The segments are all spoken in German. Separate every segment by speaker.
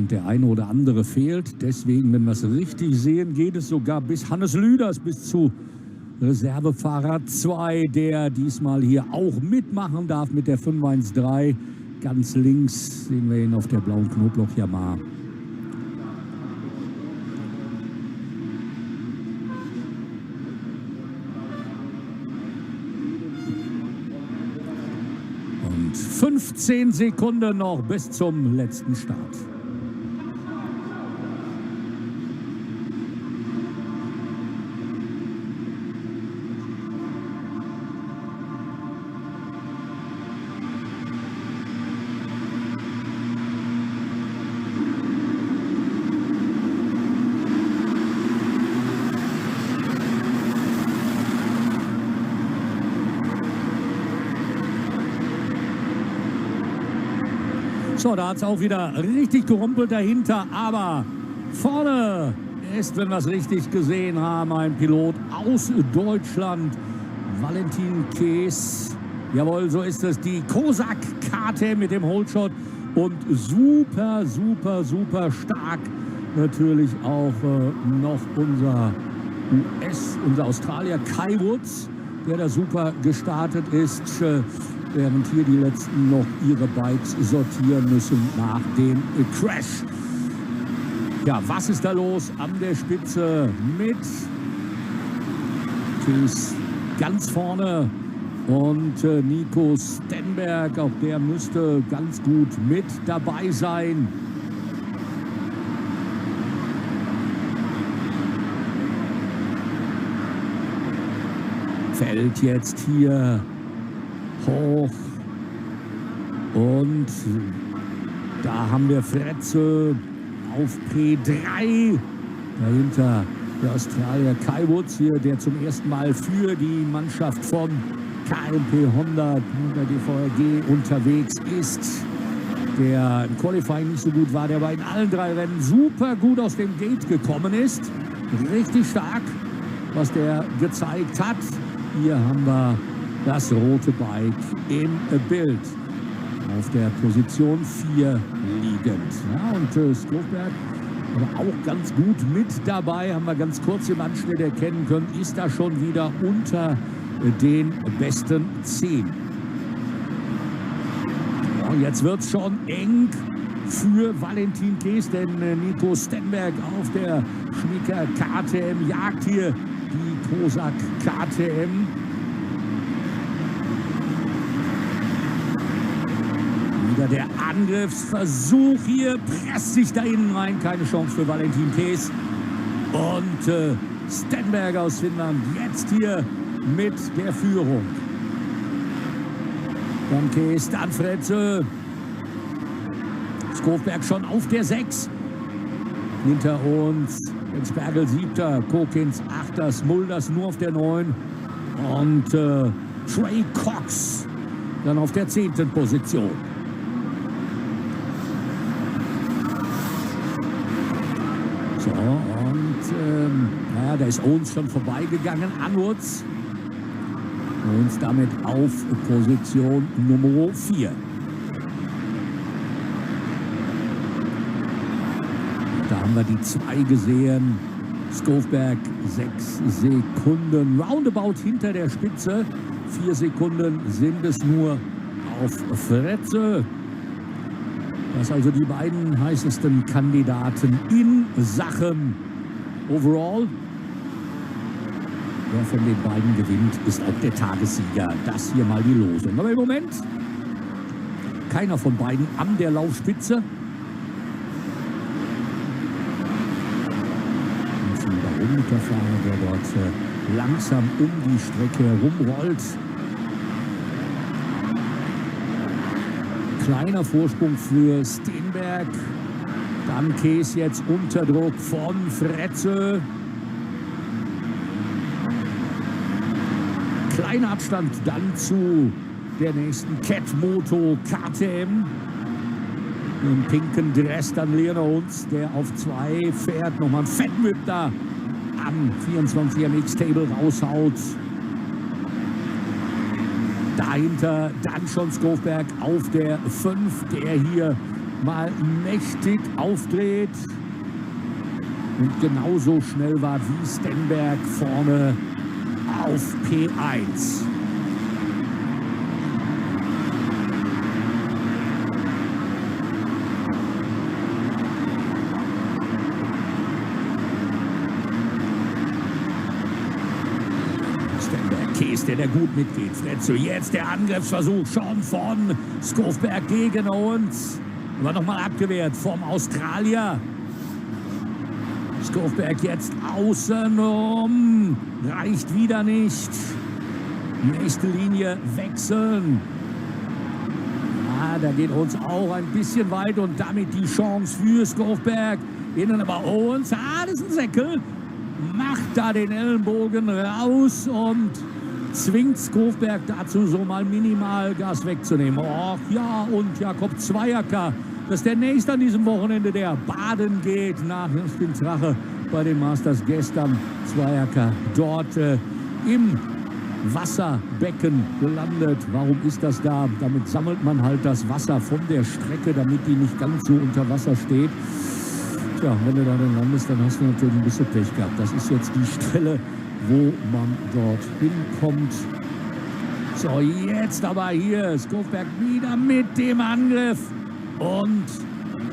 Speaker 1: und der eine oder andere fehlt. Deswegen, wenn wir es richtig sehen, geht es sogar bis Hannes Lüders, bis zu Reservefahrer 2, der diesmal hier auch mitmachen darf mit der 513. Ganz links sehen wir ihn auf der blauen Knoblauch-Yamaha. Und 15 Sekunden noch bis zum letzten Start. So, da hat es auch wieder richtig gerumpelt dahinter, aber vorne ist, wenn wir es richtig gesehen haben, ein Pilot aus Deutschland, Valentin Kees. Jawohl, so ist es, die Kozak KTM mit dem Holeshot und super, super, super stark natürlich auch noch unser Australier Kai Woods, der da super gestartet ist. Während hier die letzten noch ihre Bikes sortieren müssen nach dem Crash. Ja, was ist da los an der Spitze mit Kees ganz vorne und Nico Stenberg, auch der müsste ganz gut mit dabei sein. Fällt jetzt hier hoch und da haben wir Fretze auf P3, dahinter der Australier Kai Woods hier, der zum ersten Mal für die Mannschaft von KMP Honda DVRG unterwegs ist, der im Qualifying nicht so gut war, der aber in allen 3 Rennen super gut aus dem Gate gekommen ist, richtig stark, was der gezeigt hat. Hier haben wir das rote Bike im Bild auf der Position 4 liegend. Ja, und Skofberg aber auch ganz gut mit dabei, haben wir ganz kurz im Anschnitt erkennen können, ist da schon wieder unter den besten 10. Ja, jetzt wird es schon eng für Valentin Kees, denn Nico Stenberg auf der Schmicker KTM jagt hier die Kozak KTM. Wieder der Angriffsversuch hier, presst sich da innen rein, keine Chance für Valentin Kees. Und Stenberg aus Finnland jetzt hier mit der Führung. Dann Kees, dann Fretze. Skofberg schon auf der 6. Hinter uns Spergel 7. Kokins 8. Smulders nur auf der 9. Und Trey Cox dann auf der 10. Position. So, und naja, da ist Owens schon vorbeigegangen an Woods. Owens damit auf Position Nummer 4. Da haben wir die 2 gesehen. Skofberg 6 Sekunden roundabout hinter der Spitze. 4 Sekunden sind es nur auf Fretze. Das sind also die beiden heißesten Kandidaten in Sachen Overall. Wer von den beiden gewinnt, ist auch der Tagessieger. Das hier mal die Losung. Aber im Moment keiner von beiden an der Laufspitze. Ein Barometerfahrer, der dort langsam um die Strecke herumrollt. Kleiner Vorsprung für Stenberg. Dann Kees jetzt unter Druck von Fretze. Kleiner Abstand dann zu der nächsten Cat-Moto KTM. Im pinken Dress dann Leonards, der auf 2 fährt. Nochmal ein Fettwhip da am 24er Mixtable raushaut. Dahinter dann schon Skofberg auf der 5, der hier mal mächtig aufdreht und genauso schnell war wie Stenberg vorne auf P1. Der gut mitgeht. Fretzel, jetzt der Angriffsversuch schon von Skofberg gegen uns. Aber nochmal abgewehrt vom Australier. Skofberg jetzt außen rum. Reicht wieder nicht. Nächste Linie wechseln. Ja, da geht uns auch ein bisschen weit und damit die Chance für Skofberg. Innen aber Owens. Das ist ein Säckel. Macht da den Ellenbogen raus und zwingt Skofberg dazu, so mal minimal Gas wegzunehmen. Och ja, und Jakob Zweierker, das ist der Nächste an diesem Wochenende, der baden geht nach Rache bei den Masters gestern. Zweierker dort im Wasserbecken gelandet. Warum ist das da? Damit sammelt man halt das Wasser von der Strecke, damit die nicht ganz so unter Wasser steht. Tja, wenn du da dann landest, dann hast du natürlich ein bisschen Pech gehabt. Das ist jetzt die Stelle, wo man dort hinkommt. So, jetzt aber hier Skofberg wieder mit dem Angriff und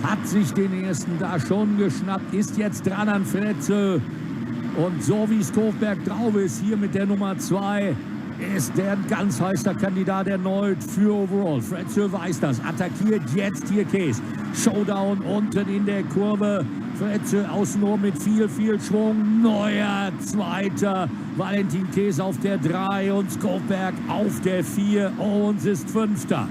Speaker 1: hat sich den ersten da schon geschnappt, ist jetzt dran an Fretzel. Und so wie Skofberg drauf ist, hier mit der Nummer 2, ist der ein ganz heißer Kandidat erneut für Overall. Fretzel weiß das, attackiert jetzt hier Kees. Showdown unten in der Kurve. Fretzel außenrum mit viel Schwung. Neuer Zweiter. Valentin Kees auf der 3 und Skofberg auf der 4. Owens ist Fünfter.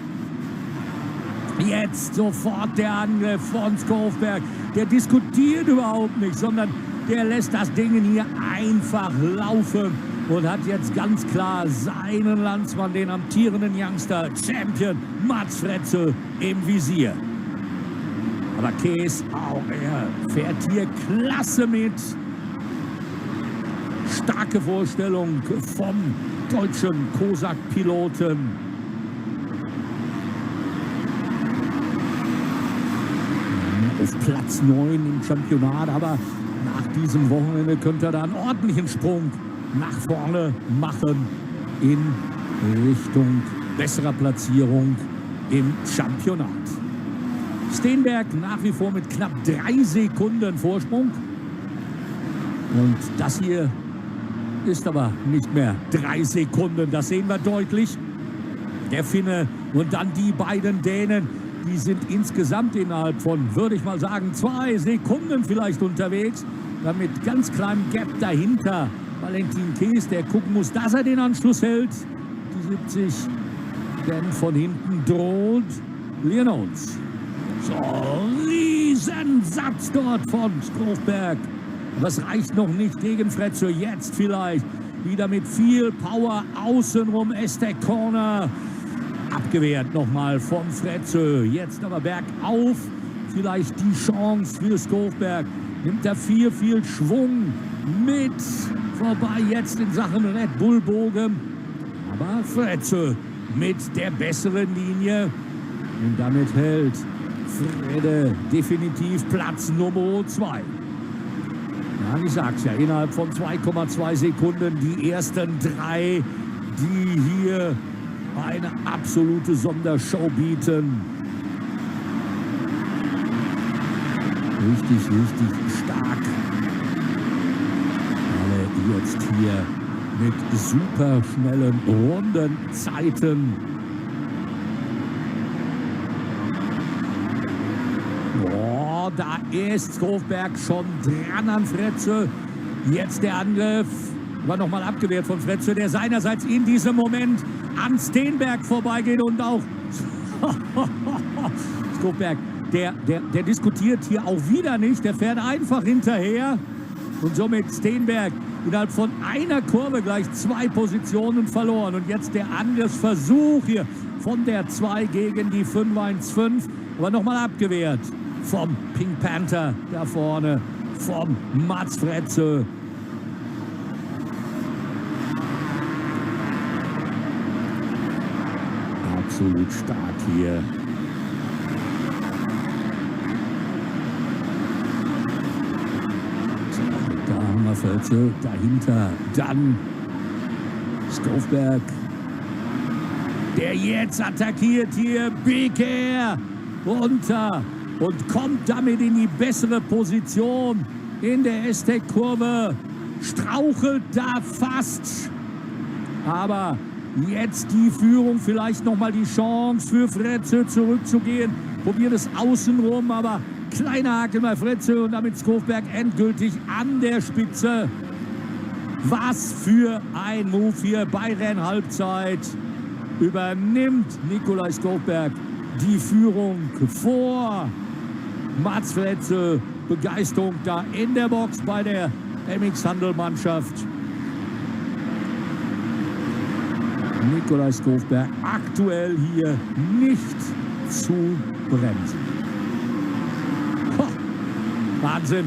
Speaker 1: Jetzt sofort der Angriff von Skofberg. Der diskutiert überhaupt nicht, sondern der lässt das Ding hier einfach laufen und hat jetzt ganz klar seinen Landsmann, den amtierenden Youngster Champion Mats Fretzel im Visier. Aber Kees auch, er fährt hier klasse mit. Starke Vorstellung vom deutschen Kosak-Piloten. Auf Platz 9 im Championat, aber nach diesem Wochenende könnte er da einen ordentlichen Sprung nach vorne machen in Richtung besserer Platzierung im Championat. Stenberg nach wie vor mit knapp 3 Sekunden Vorsprung. Und das hier ist aber nicht mehr 3 Sekunden, das sehen wir deutlich. Der Finne und dann die beiden Dänen, die sind insgesamt innerhalb von, würde ich mal sagen, 2 Sekunden vielleicht unterwegs. Dann mit ganz kleinem Gap dahinter Valentin Kees, der gucken muss, dass er den Anschluss hält. Die 70, denn von hinten droht Leon Owens. So, Riesensatz dort von Skofberg. Aber es reicht noch nicht gegen Fretzel. Jetzt vielleicht wieder mit viel Power außenrum. Estec Corner. Abgewehrt nochmal von Fretzel. Jetzt aber bergauf. Vielleicht die Chance für Skofberg. Nimmt er viel Schwung mit. Vorbei jetzt in Sachen Red Bull Bogen. Aber Fretzel mit der besseren Linie. Und damit hält Fredde definitiv Platz Nummer 2. Ja, ich sag's ja, innerhalb von 2,2 Sekunden die ersten 3, die hier eine absolute Sondershow bieten. Richtig stark. Alle jetzt hier mit super schnellen Rundenzeiten. Oh, da ist Skofberg schon dran an Fretzel. Jetzt der Angriff. War nochmal abgewehrt von Fretzel, der seinerseits in diesem Moment an Stenberg vorbeigeht und auch Skofberg, der diskutiert hier auch wieder nicht. Der fährt einfach hinterher und somit Stenberg innerhalb von einer Kurve gleich 2 Positionen verloren. Und jetzt der Angriffsversuch hier von der 2 gegen die 515. Aber nochmal abgewehrt vom Pink Panther da vorne, vom Mats Fretzel. Absolut stark hier. Fretzel dahinter. Dann Skofberg, der jetzt attackiert hier. Beker runter und kommt damit in die bessere Position in der Aztec-Kurve. Strauchelt da fast. Aber jetzt die Führung, vielleicht nochmal die Chance für Fretzel zurückzugehen. Probiert es außenrum, aber kleiner Haken bei Fretzel und damit Skofberg endgültig an der Spitze. Was für ein Move hier bei Rennhalbzeit. Übernimmt Nikolai Skofberg die Führung vor Mats Fretzel. Begeisterung da in der Box bei der MX-Handel-Mannschaft. Nikolai Skofberg aktuell hier nicht zu bremsen. Wahnsinn,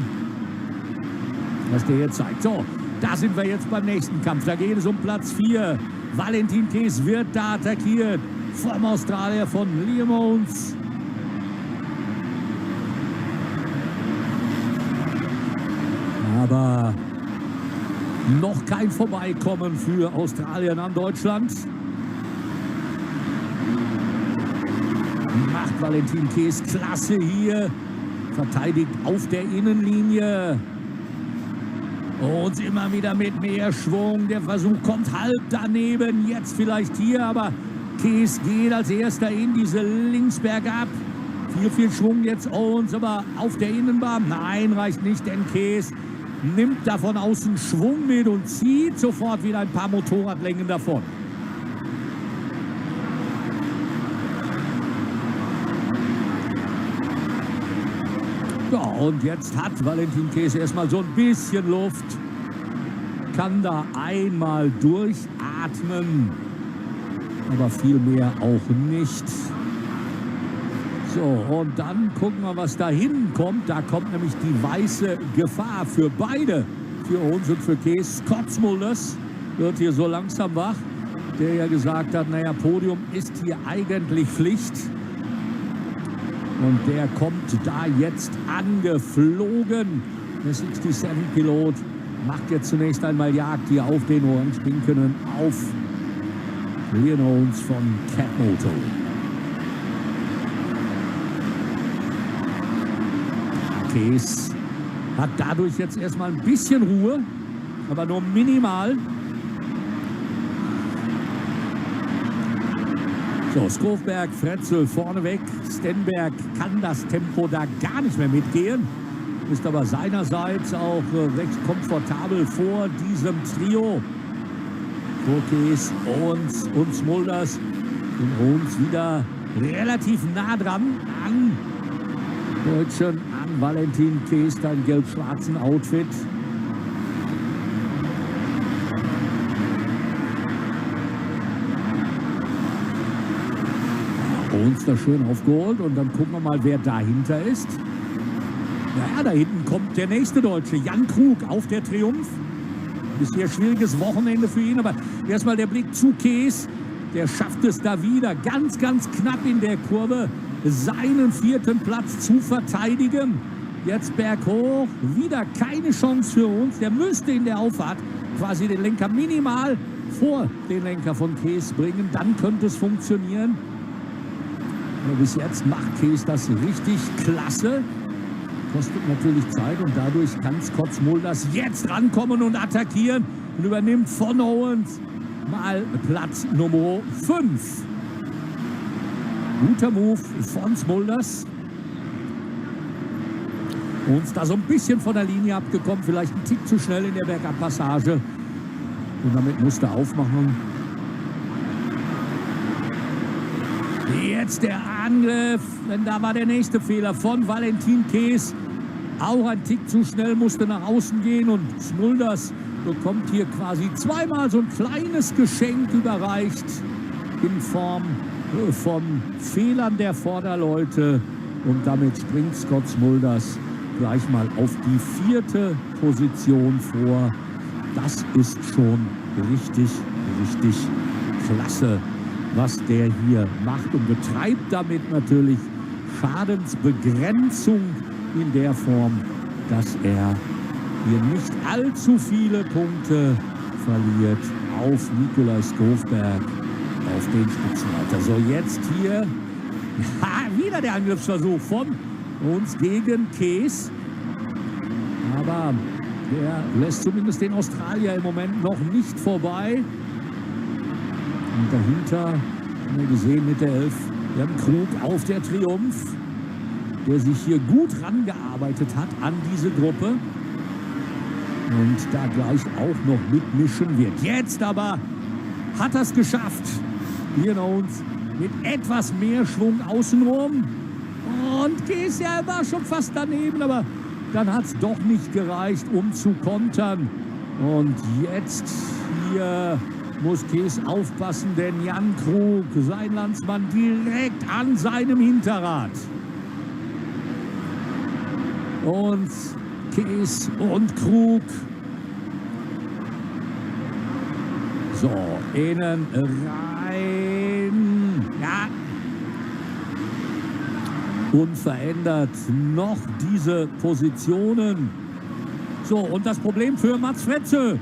Speaker 1: was der jetzt zeigt. So, da sind wir jetzt beim nächsten Kampf. Da geht es um Platz 4. Valentin Kees wird da attackiert vom Australier, von Liam Owens. Aber noch kein Vorbeikommen für Australien an Deutschland. Macht Valentin Kees klasse hier. Verteidigt auf der Innenlinie. Und immer wieder mit mehr Schwung. Der Versuch kommt halb daneben. Jetzt vielleicht hier, aber Kees geht als erster in diese Linksbergab. Viel Schwung jetzt Owens, aber auf der Innenbahn. Nein, reicht nicht, denn Kees nimmt da von außen Schwung mit und zieht sofort wieder ein paar Motorradlängen davon. Ja, und jetzt hat Valentin Kees erstmal so ein bisschen Luft. Kann da einmal durchatmen, aber viel mehr auch nicht. So, und dann gucken wir, was da hinten kommt. Da kommt nämlich die weiße Gefahr für beide, für uns und für Kees. Scott Smulders wird hier so langsam wach, der ja gesagt hat, naja, Podium ist hier eigentlich Pflicht. Und der kommt da jetzt angeflogen. Der 67-Pilot macht jetzt zunächst einmal Jagd hier auf den Orange-Pinkenen, auf Liam Owens von Cat Moto. Kees hat dadurch jetzt erstmal ein bisschen Ruhe, aber nur minimal. So, Skofberg, Fretzel vorneweg. Stenberg kann das Tempo da gar nicht mehr mitgehen. Ist aber seinerseits auch recht komfortabel vor diesem Trio. Vor Kees, Owens und Smulders. Und Owens wieder relativ nah dran an Deutschen, an Valentin Kees, da im gelb-schwarzen Outfit. Owens da schön aufgeholt und dann gucken wir mal, wer dahinter ist. Naja, da hinten kommt der nächste Deutsche, Jan Krug auf der Triumph. Bisher schwieriges Wochenende für ihn, aber erstmal der Blick zu Kees. Der schafft es da wieder ganz knapp in der Kurve, seinen 4. Platz zu verteidigen. Jetzt berghoch, wieder keine Chance für uns. Der müsste in der Auffahrt quasi den Lenker minimal vor den Lenker von Kees bringen. Dann könnte es funktionieren. Aber bis jetzt macht Kees das richtig klasse. Kostet natürlich Zeit und dadurch kann Scott Smulders jetzt rankommen und attackieren und übernimmt von Owens mal Platz Nummer 5. Guter Move von Smulders. Uns da so ein bisschen von der Linie abgekommen, vielleicht ein Tick zu schnell in der Bergabpassage. Und damit musste er aufmachen. Jetzt der Angriff, denn da war der nächste Fehler von Valentin Kees. Auch ein Tick zu schnell, musste nach außen gehen und Smulders bekommt hier quasi zweimal so ein kleines Geschenk überreicht in Form von Fehlern der Vorderleute. Und damit springt Scott Smulders gleich mal auf die 4. Position vor. Das ist schon richtig klasse, was der hier macht und betreibt damit natürlich Schadensbegrenzung in der Form, dass er hier nicht allzu viele Punkte verliert auf Nikolai Skofberg, auf den Spitzenreiter. So, jetzt hier wieder der Angriffsversuch von uns gegen Kees. Aber der lässt zumindest den Australier im Moment noch nicht vorbei. Und dahinter haben wir gesehen mit der 11 Jan Krug auf der Triumph, der sich hier gut rangearbeitet hat an diese Gruppe. Und da gleich auch noch mitmischen wird. Jetzt aber hat er es geschafft. Hier nach uns mit etwas mehr Schwung außenrum. Und Kees, ja, war schon fast daneben, aber dann hat es doch nicht gereicht, um zu kontern. Und jetzt hier muss Kees aufpassen, denn Jan Krug, sein Landsmann, direkt an seinem Hinterrad. Und Kees und Krug. So, innen rein. Ja. Unverändert noch diese Positionen. So, und das Problem für Mats Fretzel.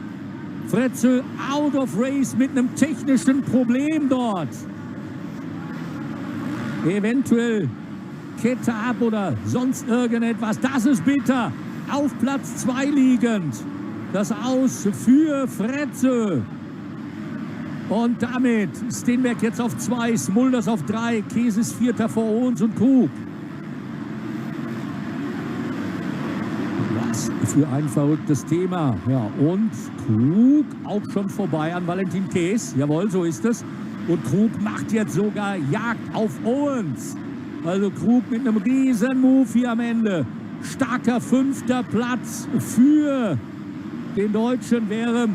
Speaker 1: Fretzel out of race mit einem technischen Problem dort. Eventuell Kette ab oder sonst irgendetwas. Das ist bitter. Auf Platz 2 liegend. Das Aus für Fretzel. Und damit Steenberg jetzt auf 2, Smulders auf 3, Kees ist 4. vor Owens und Krug. Was für ein verrücktes Thema. Ja, und Krug auch schon vorbei an Valentin Kees. Jawohl, so ist es. Und Krug macht jetzt sogar Jagd auf Owens. Also Krug mit einem riesen Move hier am Ende. Starker 5. Platz für den Deutschen, während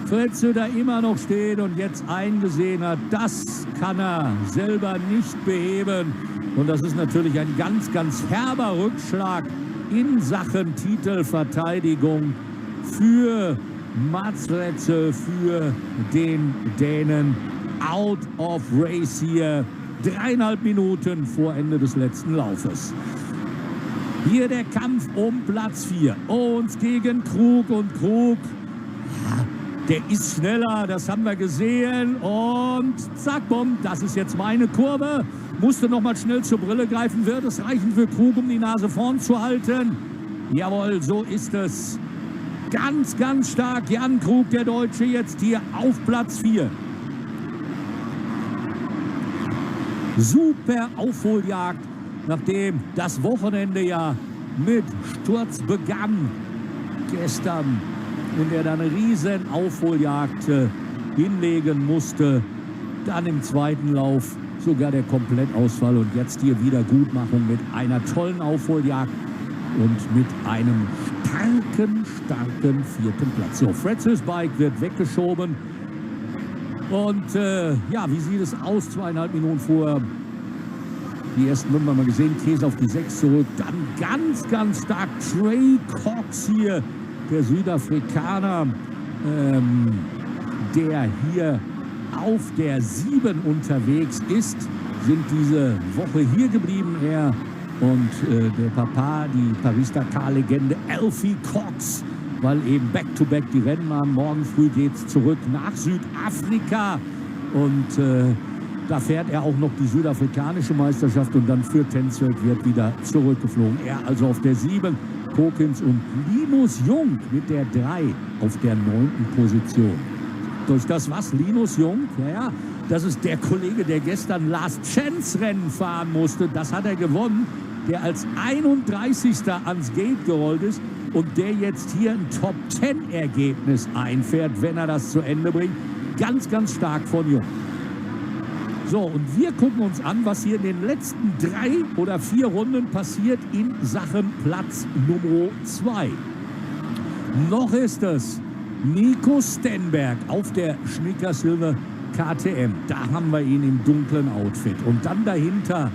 Speaker 1: Fretzel da immer noch steht und jetzt eingesehen hat, das kann er selber nicht beheben. Und das ist natürlich ein ganz, ganz herber Rückschlag in Sachen Titelverteidigung für Mats Fretzel, für den Dänen. Out of race hier. 3,5 Minuten vor Ende des letzten Laufes. Hier der Kampf um Platz 4. Owens gegen Krug und Krug. Der ist schneller, das haben wir gesehen. Und zack, bumm, das ist jetzt meine Kurve. Musste noch mal schnell zur Brille greifen. Wird es reichen für Krug, um die Nase vorn zu halten? Jawohl, so ist es. Ganz, ganz stark. Jan Krug, der Deutsche, jetzt hier auf Platz 4. Super Aufholjagd, nachdem das Wochenende ja mit Sturz begann gestern. Und er dann eine riesen Aufholjagd hinlegen musste. Dann im zweiten Lauf sogar der Komplettausfall und jetzt hier Wiedergutmachung mit einer tollen Aufholjagd und mit einem starken 4. Platz. So, Fretzels Bike wird weggeschoben. Und ja, wie sieht es aus? 2,5 Minuten vorher. Die ersten Runden haben wir gesehen. Kees auf die 6 zurück. Dann ganz, ganz stark Trey Cox hier. Der Südafrikaner, der hier auf der 7 unterwegs ist, sind diese Woche hier geblieben. Er und der Papa, die Paris-Dakar-Legende Alfie Cox, weil eben back-to-back die Rennen waren. Morgen früh geht es zurück nach Südafrika und da fährt er auch noch die südafrikanische Meisterschaft und dann für Tensfeld wird wieder zurückgeflogen. Er also auf der 7. Kokins und Linus Jung mit der 3 auf der 9. Position. Durch das was? Linus Jung? Ja, das ist der Kollege, der gestern Last Chance Rennen fahren musste. Das hat er gewonnen. Der als 31. ans Gate gerollt ist und der jetzt hier ein Top-10-Ergebnis einfährt, wenn er das zu Ende bringt. Ganz, ganz stark von Jung. So, und wir gucken uns an, was hier in den letzten 3 oder 4 Runden passiert in Sachen Platz Nummer 2. Noch ist es Nico Stenberg auf der Schnicker Silver KTM. Da haben wir ihn im dunklen Outfit. Und dann dahinter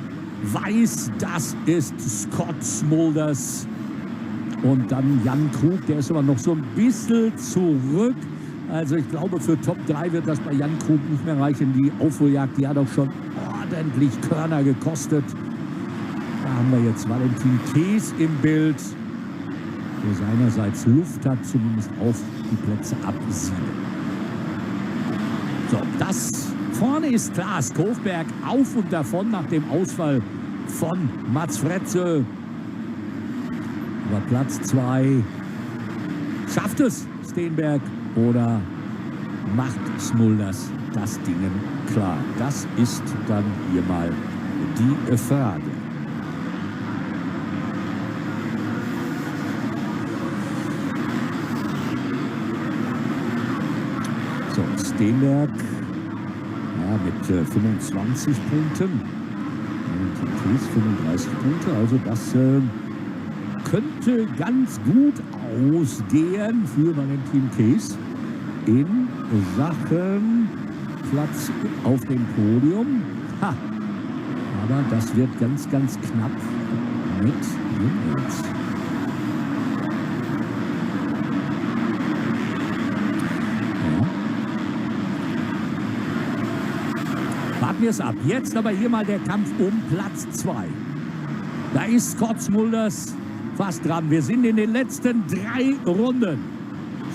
Speaker 1: weiß, das ist Scott Smulders. Und dann Jan Krug, der ist aber noch so ein bisschen zurück. Also ich glaube, für Top 3 wird das bei Jan Krug nicht mehr reichen. Die Aufholjagd, die hat auch schon ordentlich Körner gekostet. Da haben wir jetzt Valentin Kees im Bild. der seinerseits Luft hat, zumindest auf die Plätze ab 7. So, das vorne ist klar. Skofberg auf und davon nach dem Ausfall von Mats Fretze. Aber Platz 2, schafft es Steenberg oder macht Smulders das Ding klar? Das ist dann hier mal die Frage. So, Steenberg mit 25 Punkten und Thies 35 Punkte, also das könnte ganz gut ausgehen für Valentin Thies in Sachen Platz auf dem Podium. Ha. Aber das wird ganz, ganz knapp mit dem Netz. Warten wir es ab. Jetzt aber hier mal der Kampf um Platz 2. Da ist Scott Smulders fast dran. Wir sind in den letzten 3 Runden.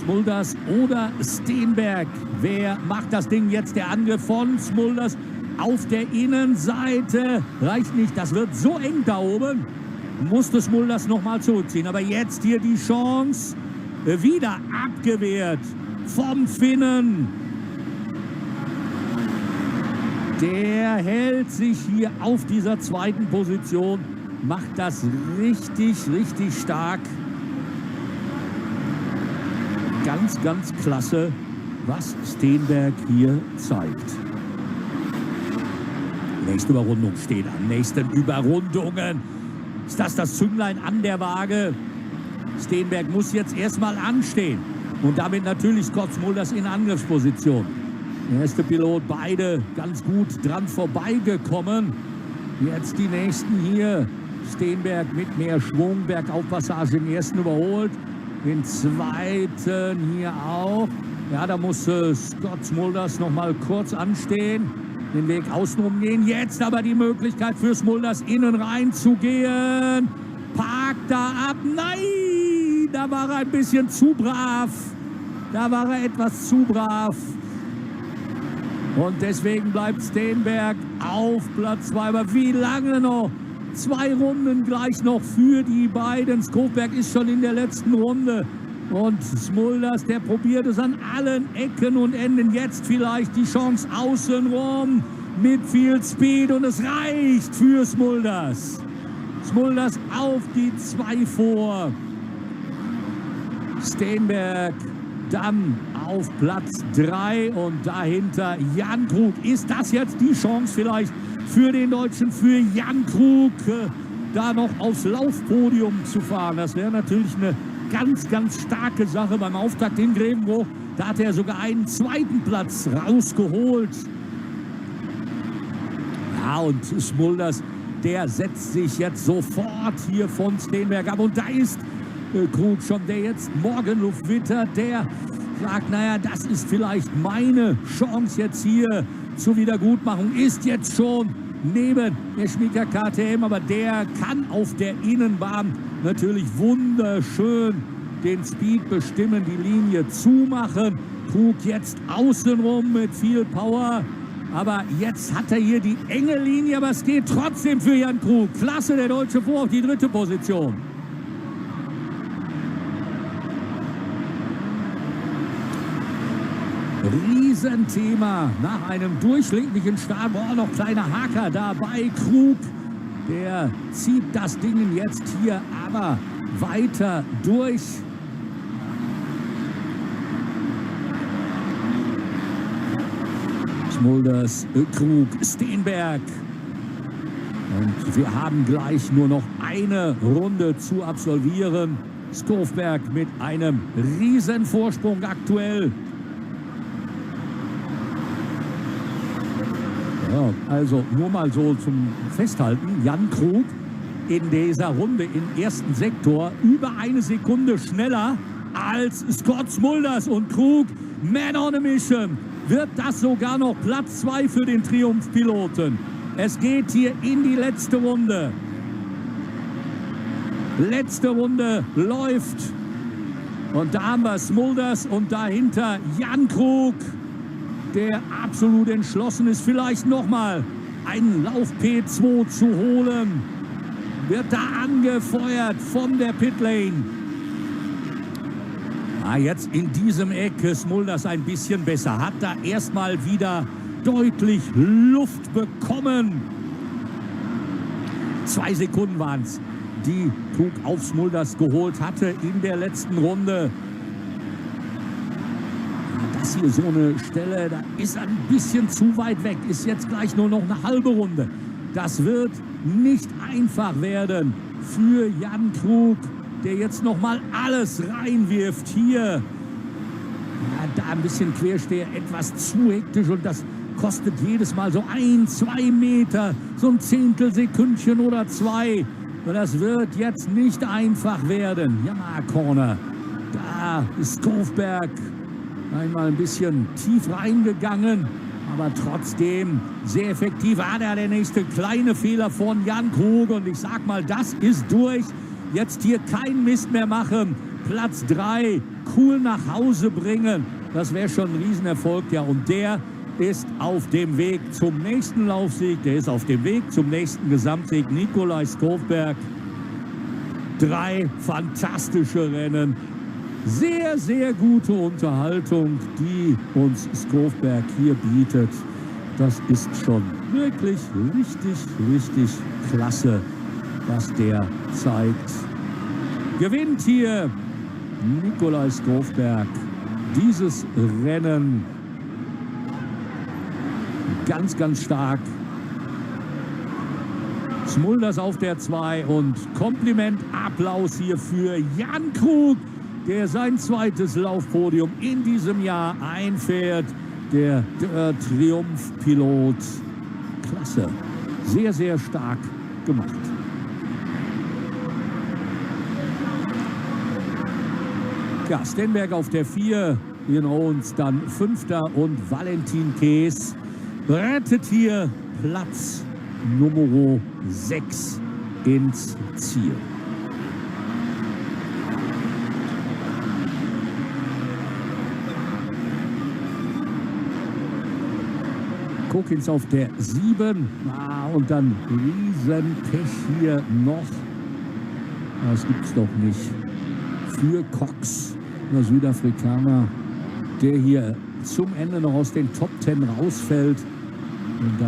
Speaker 1: Smulders oder Steenberg. Wer macht das Ding jetzt? Der Angriff von Smulders auf der Innenseite. Reicht nicht, das wird so eng da oben. Musste Smulders nochmal zurückziehen. Aber jetzt hier die Chance. Wieder abgewehrt vom Finnen. Der hält sich hier auf dieser zweiten Position. Macht das richtig, richtig stark. Ganz, ganz klasse, was Steenberg hier zeigt. Nächste Überrundung steht an. Nächsten Überrundungen. Ist das Zünglein an der Waage? Steenberg muss jetzt erstmal anstehen. Und damit natürlich Scott Smulders in Angriffsposition. Der erste Pilot, beide ganz gut dran vorbeigekommen. Jetzt die nächsten hier. Steenberg mit mehr Schwung, Bergaufpassage im ersten überholt. Den zweiten hier auch. Ja, da muss Scott Smulders noch mal kurz anstehen. Den Weg außenrum gehen. Jetzt aber die Möglichkeit für Smulders innen rein zu gehen. Parkt da ab. Nein, da war er ein bisschen zu brav. Da war er etwas zu brav. Und deswegen bleibt Steenberg auf Platz 2. Aber wie lange noch? 2 Runden gleich noch für die beiden. Skofberg ist schon in der letzten Runde. Und Smulders, der probiert es an allen Ecken und Enden. Jetzt vielleicht die Chance außenrum mit viel Speed. Und es reicht für Smulders. Smulders auf die 2 vor. Steenberg dann auf Platz 3 und dahinter Jan Krug. Ist das jetzt die Chance vielleicht für den Deutschen, für Jan Krug, da noch aufs Laufpodium zu fahren? Das wäre natürlich eine ganz, ganz starke Sache beim Auftakt in Grevenbruch. Da hat er sogar einen 2. Platz rausgeholt. Ja, und Smulders, der setzt sich jetzt sofort hier von Steenberg ab. Und da ist Krug schon, der jetzt Morgenluft wittert, der sagt, naja, das ist vielleicht meine Chance jetzt hier zur Wiedergutmachung, ist jetzt schon neben der Schmiedker KTM, aber der kann auf der Innenbahn natürlich wunderschön den Speed bestimmen, die Linie zumachen. Krug jetzt außenrum mit viel Power, aber jetzt hat er hier die enge Linie, aber es geht trotzdem für Jan Krug. Klasse, der Deutsche vor auf die 3. Position. Riesenthema nach einem durchschläglichen Start. Boah, noch kleiner Haker dabei. Krug, der zieht das Ding jetzt hier aber weiter durch. Smulders, Krug, Steenberg. Und wir haben gleich nur noch eine Runde zu absolvieren. Skofberg mit einem Riesenvorsprung aktuell. Ja, also nur mal so zum Festhalten, Jan Krug in dieser Runde im ersten Sektor über 1 Sekunde schneller als Scott Smulders. Und Krug, man on a mission, wird das sogar noch Platz 2 für den Triumph-Piloten. Es geht hier in die letzte Runde. Letzte Runde läuft. Und da haben wir Smulders und dahinter Jan Krug, der absolut entschlossen ist, vielleicht nochmal einen Lauf P2 zu holen. Wird da angefeuert von der Pitlane. Jetzt in diesem Eck Smulders ein bisschen besser. Hat da erstmal wieder deutlich Luft bekommen. 2 Sekunden waren es, die Krug auf Smulders geholt hatte in der letzten Runde. Das hier so eine Stelle, da ist ein bisschen zu weit weg. Ist jetzt gleich nur noch eine halbe Runde. Das wird nicht einfach werden für Jan Krug, der jetzt noch mal alles reinwirft hier. Da ein bisschen Quersteher, etwas zu hektisch und das kostet jedes Mal so 1, 2 Meter, so ein Zehntelsekündchen oder 2. Und das wird jetzt nicht einfach werden. Yamaha Corner, da ist Skofberg einmal ein bisschen tief reingegangen, aber trotzdem sehr effektiv. Der nächste kleine Fehler von Jan Krug und ich sag mal, das ist durch. Jetzt hier keinen Mist mehr machen. Platz 3, cool nach Hause bringen. Das wäre schon ein Riesenerfolg. Ja, und der ist auf dem Weg zum nächsten Laufsieg. Der ist auf dem Weg zum nächsten Gesamtsieg. Nikolai Skofberg. 3 fantastische Rennen. Sehr, sehr gute Unterhaltung, die uns Skofberg hier bietet. Das ist schon wirklich richtig, richtig klasse, was der zeigt. Gewinnt hier Nikolai Skofberg dieses Rennen. Ganz, ganz stark. Smulders auf der 2 und Kompliment, Applaus hier für Jan Krug, der sein zweites Laufpodium in diesem Jahr einfährt. Der Triumph-Pilot. Klasse. Sehr, sehr stark gemacht. Ja, Stenberg auf der 4, Ian Owens dann 5. und Valentin Kees rettet hier Platz Nummer 6 ins Ziel. Kokins auf der 7. Und dann Riesenpech hier noch. Das gibt's doch nicht. Für Cox, der Südafrikaner, der hier zum Ende noch aus den Top 10 rausfällt. Und dann